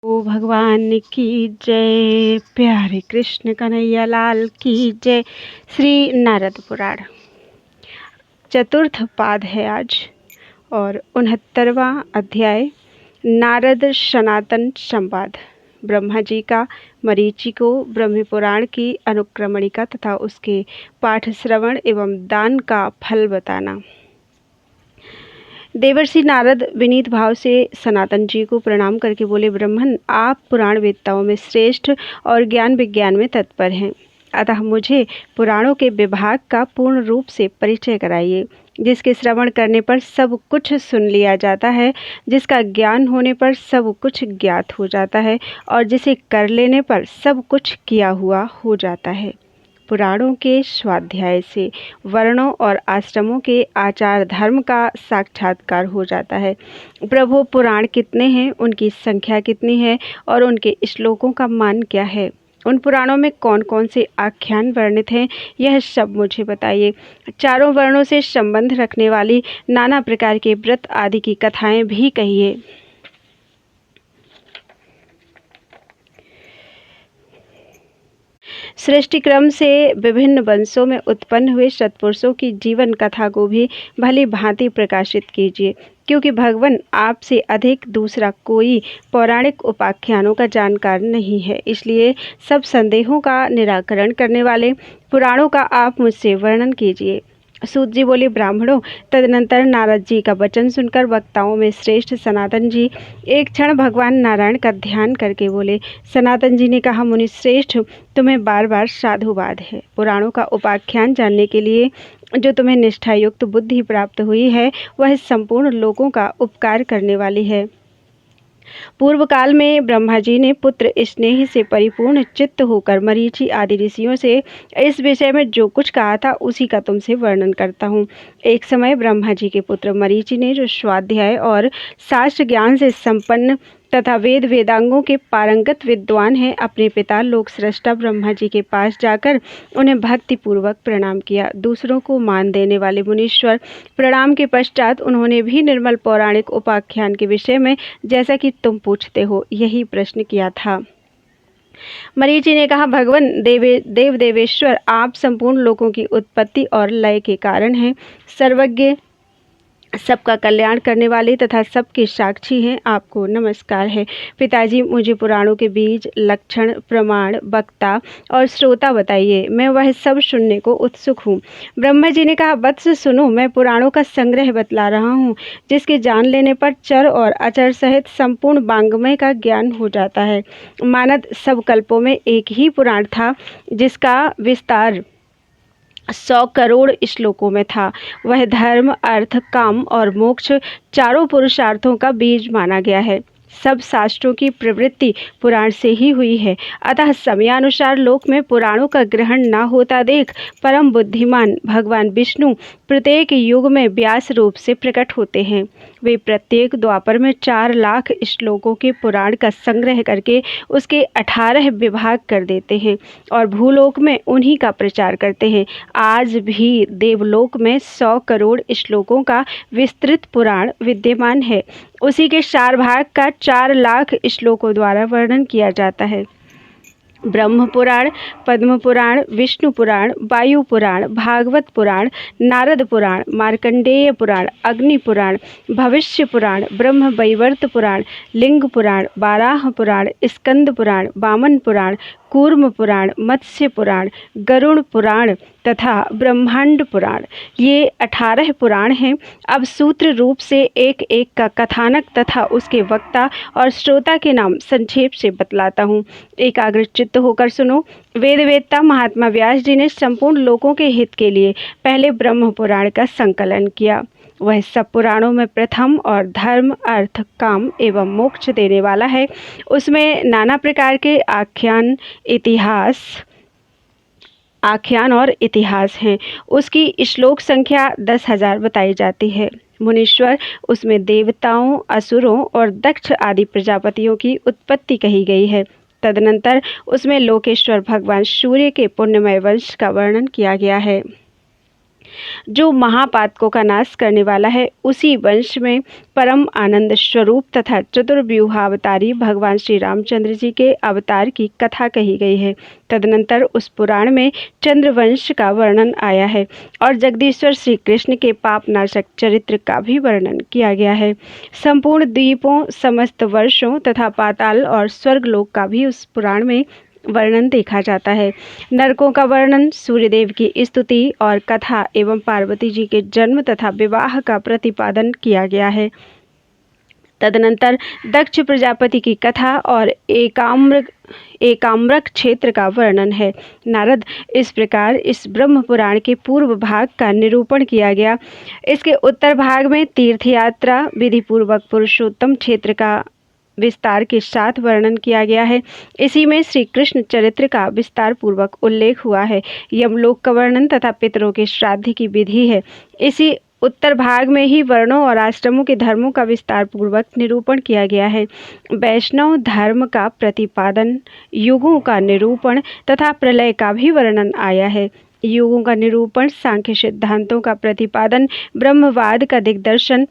ओ भगवान की जय, प्यारे कृष्ण कन्हैया लाल की जय। श्री नारद पुराण चतुर्थ पाद है आज और 69वां अध्याय नारद सनातन संवाद। ब्रह्मा जी का मरीचि को ब्रह्म पुराण की अनुक्रमणिका तथा उसके पाठ श्रवण एवं दान का फल बताना। देवर्षि नारद विनीत भाव से सनातन जी को प्रणाम करके बोले, ब्रह्मन, आप पुराण वेत्ताओं में श्रेष्ठ और ज्ञान विज्ञान में तत्पर हैं, अतः मुझे पुराणों के विभाग का पूर्ण रूप से परिचय कराइए, जिसके श्रवण करने पर सब कुछ सुन लिया जाता है, जिसका ज्ञान होने पर सब कुछ ज्ञात हो जाता है और जिसे कर लेने पर सब कुछ किया हुआ हो जाता है। पुराणों के स्वाध्याय से वर्णों और आश्रमों के आचार धर्म का साक्षात्कार हो जाता है। प्रभु, पुराण कितने हैं, उनकी संख्या कितनी है और उनके श्लोकों का मान क्या है? उन पुराणों में कौन कौन से आख्यान वर्णित हैं, यह सब मुझे बताइए। चारों वर्णों से संबंध रखने वाली नाना प्रकार के व्रत आदि की कथाएं भी कहिए। सृष्टि क्रम से विभिन्न वंशों में उत्पन्न हुए सत्पुरुषों की जीवन कथा को भी भली भांति प्रकाशित कीजिए, क्योंकि भगवान आपसे अधिक दूसरा कोई पौराणिक उपाख्यानों का जानकार नहीं है। इसलिए सब संदेहों का निराकरण करने वाले पुराणों का आप मुझसे वर्णन कीजिए। सूत जी बोले, ब्राह्मणों, तदनंतर नारद जी का वचन सुनकर वक्ताओं में श्रेष्ठ सनातन जी एक क्षण भगवान नारायण का ध्यान करके बोले। सनातन जी ने कहा, मुनि श्रेष्ठ, तुम्हें बार बार साधुवाद है। पुराणों का उपाख्यान जानने के लिए जो तुम्हें निष्ठायुक्त बुद्धि प्राप्त हुई है, वह संपूर्ण लोगों का उपकार करने वाली है। पूर्व काल में ब्रह्मा जी ने पुत्र स्नेह से परिपूर्ण चित्त होकर मरीचि आदि ऋषियों से इस विषय में जो कुछ कहा था, उसी का तुमसे वर्णन करता हूँ। एक समय ब्रह्मा जी के पुत्र मरीचि ने, जो स्वाध्याय और शास्त्र ज्ञान से संपन्न तथा वेद वेदांगों के पारंगत विद्वान हैं, अपने पिता लोक सृष्टा ब्रह्मा जी के पास जाकर उन्हें भक्ति पूर्वक प्रणाम किया। दूसरों को मान देने वाले मुनीश्वर प्रणाम के पश्चात उन्होंने भी निर्मल पौराणिक उपाख्यान के विषय में, जैसा कि तुम पूछते हो, यही प्रश्न किया था। मरीचि ने कहा, भगवान देव देवेश्वर, आप संपूर्ण लोगों की उत्पत्ति और लय के कारण हैं, सर्वज्ञ, सबका कल्याण करने वाले तथा सबके साक्षी हैं। आपको नमस्कार है। पिताजी, मुझे पुराणों के बीज, लक्षण, प्रमाण, वक्ता और श्रोता बताइए, मैं वह सब सुनने को उत्सुक हूँ। ब्रह्मा जी ने कहा, वत्स सुनो, मैं पुराणों का संग्रह बतला रहा हूँ, जिसके जान लेने पर चर और अचर सहित संपूर्ण वांग्मय का ज्ञान हो जाता है। मानद सब कल्पों में एक ही पुराण था, जिसका विस्तार 100 करोड़ श्लोकों में था। वह धर्म, अर्थ, काम और मोक्ष चारों पुरुषार्थों का बीज माना गया है। सब शास्त्रों की प्रवृत्ति पुराण से ही हुई है, अतः समयानुसार लोक में पुराणों का ग्रहण न होता देख परम बुद्धिमान भगवान विष्णु प्रत्येक युग में व्यास रूप से प्रकट होते हैं। वे प्रत्येक द्वापर में 4 लाख श्लोकों के पुराण का संग्रह करके उसके 18 विभाग कर देते हैं और भूलोक में उन्हीं का प्रचार करते हैं। आज भी देवलोक में 100 करोड़ श्लोकों का विस्तृत पुराण विद्यमान है। उसी के 4 भाग का 4 लाख श्लोकों द्वारा वर्णन किया जाता है। ब्रह्म पुराण, पद्म पुराण, विष्णु पुराण, वायु पुराण, भागवत पुराण, नारद पुराण, मार्कंडेय पुराण, अग्नि पुराण, भविष्य पुराण, ब्रह्म वैवर्त पुराण, लिंग पुराण, बाराह पुराण, स्कंद पुराण, वामन पुराण, कूर्म पुराण, मत्स्य पुराण, गरुड़ पुराण तथा ब्रह्मांड पुराण, ये 18 पुराण हैं। अब सूत्र रूप से एक एक का कथानक तथा उसके वक्ता और श्रोता के नाम संक्षेप से बतलाता हूँ। एकाग्र चित्त होकर सुनो। वेदवेत्ता महात्मा व्यास जी ने संपूर्ण लोगों के हित के लिए पहले ब्रह्म पुराण का संकलन किया। वह सब पुराणों में प्रथम और धर्म, अर्थ, काम एवं मोक्ष देने वाला है। उसमें नाना प्रकार के आख्यान और इतिहास हैं। उसकी श्लोक संख्या 10,000 बताई जाती है। मुनीश्वर, उसमें देवताओं, असुरों और दक्ष आदि प्रजापतियों की उत्पत्ति कही गई है। तदनंतर उसमें लोकेश्वर भगवान सूर्य के पुण्यमय वंश का वर्णन किया गया है। जो महापातकों का नाश करने वाला है, उसी वंश में परम आनंद स्वरूप तथा चतुर्व्यूहावतारी भगवान श्री रामचंद्र जी के अवतार की कथा कही गई है। तदनंतर उस पुराण में चंद्रवंश का वर्णन आया है और जगदीश्वर श्री कृष्ण के पापनाशक चरित्र का भी वर्णन किया गया है। संपूर्ण द्वीपों, समस्त वर्षों तथा पाताल और स्वर्गलोक का भी उस पुराण में वर्णन देखा जाता है। नरकों का वर्णन, सूर्यदेव की स्तुति और कथा एवं पार्वती जी के जन्म तथा विवाह का प्रतिपादन किया गया है। तदनंतर दक्ष प्रजापति की कथा और एकाम्रक क्षेत्र का वर्णन है। नारद, इस प्रकार इस ब्रह्म पुराण के पूर्व भाग का निरूपण किया गया। इसके उत्तर भाग में तीर्थ यात्रा विधि पूर्वक पुरुषोत्तम क्षेत्र का विस्तार के साथ वर्णन किया गया है। इसी में श्री कृष्ण चरित्र का विस्तार पूर्वक उल्लेख हुआ है। यमलोक का वर्णन तथा पितरों के श्राद्ध की विधि है। इसी उत्तर भाग में ही वर्णों और आश्रमों के धर्मों का विस्तार पूर्वक निरूपण किया गया है। वैष्णव धर्म का प्रतिपादन, युगों का निरूपण तथा प्रलय का भी वर्णन आया है। युगों का निरूपण, सांख्य सिद्धांतों का प्रतिपादन, ब्रह्मवाद का दिग्दर्शन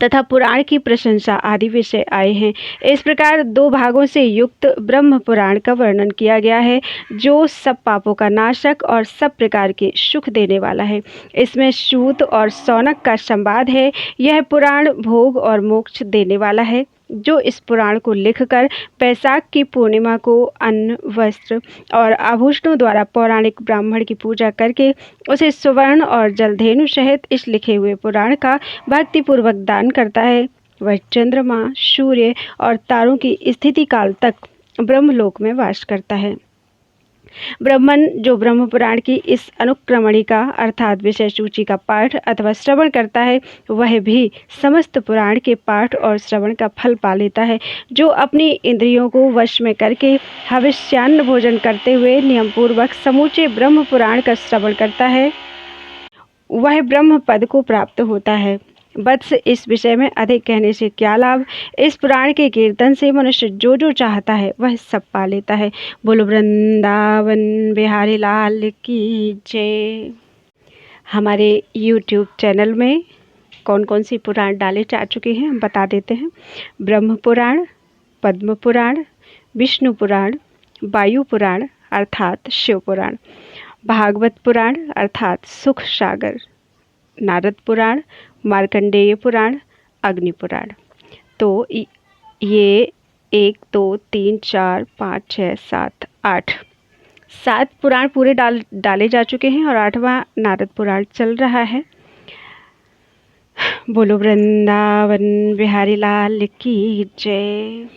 तथा पुराण की प्रशंसा आदि विषय आए हैं। इस प्रकार 2 भागों से युक्त ब्रह्म पुराण का वर्णन किया गया है, जो सब पापों का नाशक और सब प्रकार के सुख देने वाला है। इसमें सूत और शौनक का संवाद है। यह पुराण भोग और मोक्ष देने वाला है। जो इस पुराण को लिखकर बैसाख की पूर्णिमा को अन्न, वस्त्र और आभूषणों द्वारा पौराणिक ब्राह्मण की पूजा करके उसे सुवर्ण और जलधेनु सहित इस लिखे हुए पुराण का भक्तिपूर्वक दान करता है, वह चंद्रमा, सूर्य और तारों की स्थिति काल तक ब्रह्मलोक में वास करता है। ब्राह्मण जो ब्रह्म पुराण की इस अनुक्रमणिका अर्थात विषय सूची का पाठ अथवा श्रवण करता है, वह भी समस्त पुराण के पाठ और श्रवण का फल पा लेता है। जो अपनी इंद्रियों को वश में करके हविष्यान्न भोजन करते हुए नियम पूर्वक समूचे ब्रह्म पुराण का श्रवण करता है, वह ब्रह्म पद को प्राप्त होता है। वत्स, इस विषय में अधिक कहने से क्या लाभ। इस पुराण के कीर्तन से मनुष्य जो जो चाहता है वह सब पा लेता है। बोलो वृंदावन बिहारी लाल की जय। हमारे YouTube चैनल में कौन कौन सी पुराण डाले जा चुके हैं हम बता देते हैं। ब्रह्म पुराण, पद्म पुराण, विष्णु पुराण, वायु पुराण अर्थात शिव पुराण, भागवत पुराण अर्थात सुख सागर, नारद पुराण, मार्कंडेय पुराण, अग्नि पुराण। तो ये 1 2 3 4 5 6 7 8 पुराण पूरे डाले जा चुके हैं और 8वां नारद पुराण चल रहा है। बोलो वृंदावन बिहारी लाल की जय।